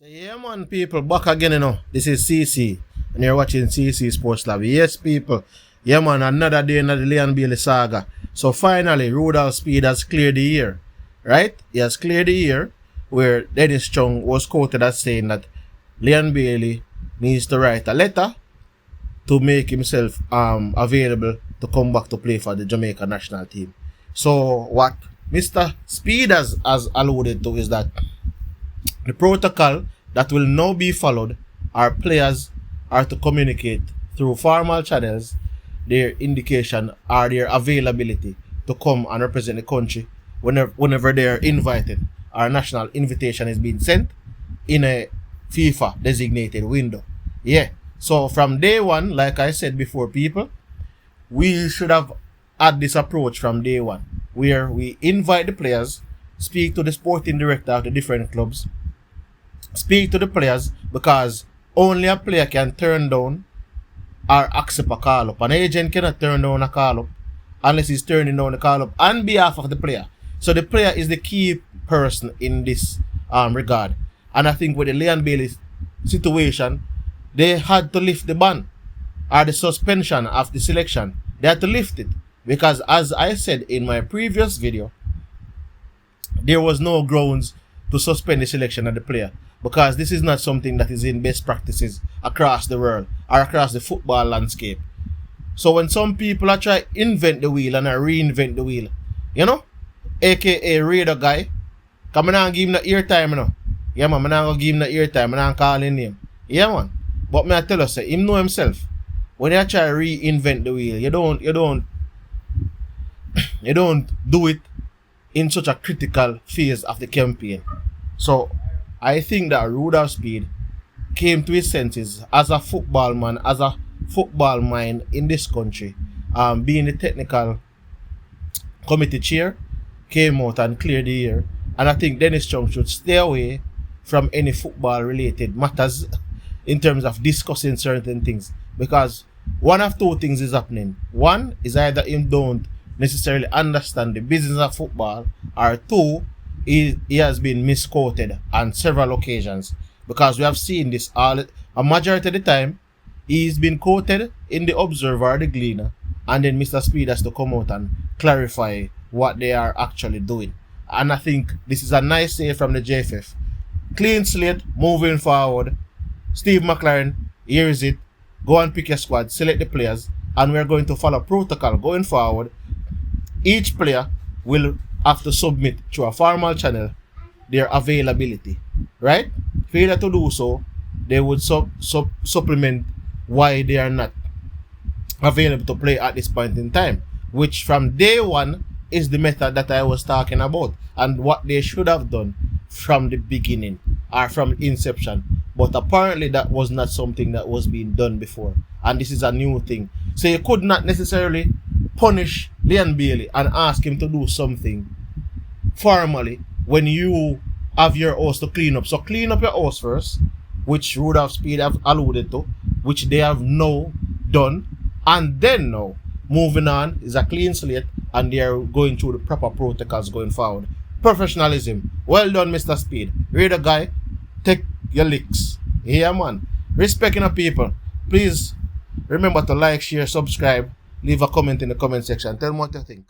So yeah man people, back again This is CC and you're watching CC Sports Lab. Yes people, yeah man, another day in the Leon Bailey saga. So finally Rudolph Speed has cleared the year. Right? He has cleared the year where Dennis Chung was quoted as saying that Leon Bailey needs to write a letter to make himself available to come back to play for the Jamaica national team. So what Mr. Speed has alluded to is that the protocol that will now be followed are players are to communicate through formal channels their indication or their availability to come and represent the country whenever they are invited. Our national invitation is being sent in a FIFA designated window. Yeah. So from day one, like I said before, people, we should have had this approach from day one, where we invite the players, speak to the sporting director of the different clubs, speak to the players, because only a player can turn down or accept a call up. An agent cannot turn down a call up unless he's turning down the call up on behalf of the player. So the player is the key person in this regard. And I think with the Leon Bailey situation, they had to lift the ban or the suspension of the selection. They had to lift it because, as I said in my previous video, there was no grounds to suspend the selection of the player, because this is not something that is in best practices across the world or across the football landscape. So when some people are trying to invent the wheel and reinvent the wheel, aka radar guy, come on and give him the airtime, Yeah man, I'm not give him the airtime, I'm not calling him. Yeah man. But me I tell you, say, him know himself. When you try to reinvent the wheel, you don't do it in such a critical phase of the campaign. So I think that Rudolph Speed came to his senses as a football man, as a football mind in this country, being the technical committee chair, came out and cleared the year. And I think Dennis Chung should stay away from any football related matters in terms of discussing certain things, because one of two things is happening. One is either him don't necessarily understand the business of football, or two, he has been misquoted on several occasions, because we have seen this a majority of the time. He's been quoted in the Observer or the Gleaner, and then Mr. Speed has to come out and clarify what they are actually doing. And I think this is a nice say from the JFF. Clean slate, moving forward. Steve McLaren, here is it. Go and pick your squad, select the players, and we're going to follow protocol going forward. Each player will have to submit through a formal channel their availability, right? Failure to do so, they would supplement why they are not available to play at this point in time, which from day one is the method that I was talking about and what they should have done from the beginning or from inception. But apparently that was not something that was being done before, and this is a new thing. So you could not necessarily punish Leon Bailey and ask him to do something formally when you have your house to clean up. So clean up your house first, which Rudolph Speed have alluded to, which they have now done, and then now moving on is a clean slate, and they are going through the proper protocols going forward. Professionalism. Well done, Mr. Speed. Radar guy, take your licks. Yeah, man. Respecting the people. Please remember to like, share, subscribe, leave a comment in the comment section. Tell me what you think.